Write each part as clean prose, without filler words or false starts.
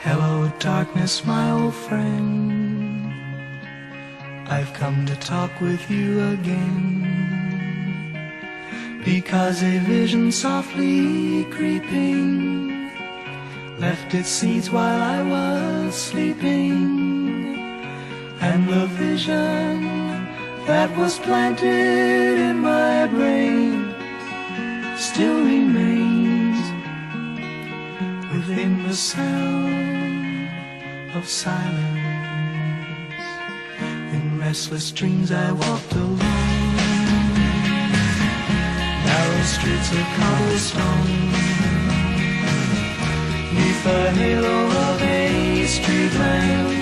Hello, darkness, my old friend. I've come to talk with you again, because a vision softly creeping left its seeds while I was sleeping, and the vision that was planted in my brain still remains within the sound of silence. In restless dreams I walked alone, narrow streets of cobblestone, neath the halo of a street lamp.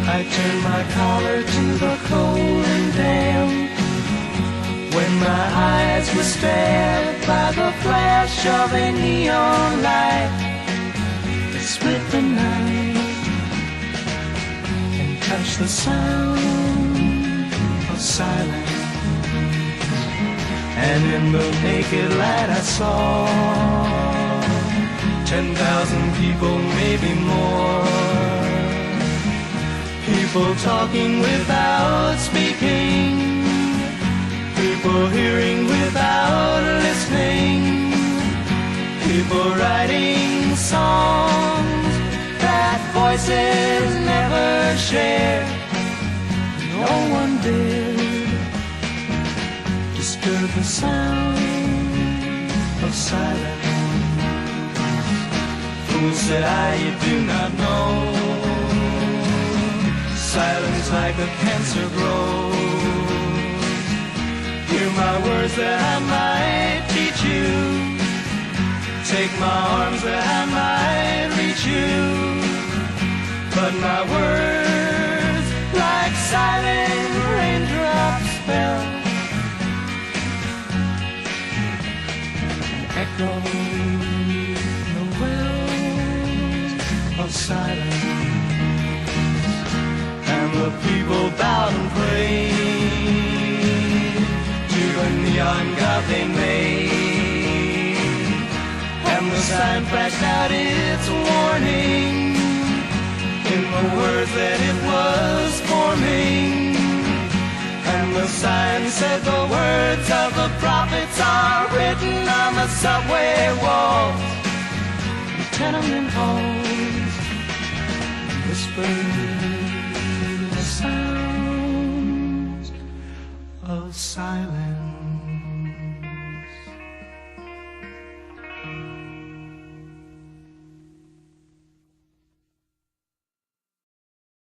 I turned my collar to the cold and damp, when my eyes were stabbed by the flash of a neon light that split the night and touched the sound of silence. And in the naked light I saw 10,000 people, maybe more, people talking without speaking, people hearing without listening, people writing songs that voices never share. No one dared disturb the sound of silence. Fool, said I, you do not know, silence like a cancer grows. Hear my words that I might teach you, take my arms that I might reach you, but my words like silent raindrops fell and echoed the wells of silence. And the people bowed and prayed to the neon god they made, and the sign flashed out its warning in the words that it was forming. And the sign said the words of the prophets are written on the subway walls, the tenement halls, whispered the sounds of silence.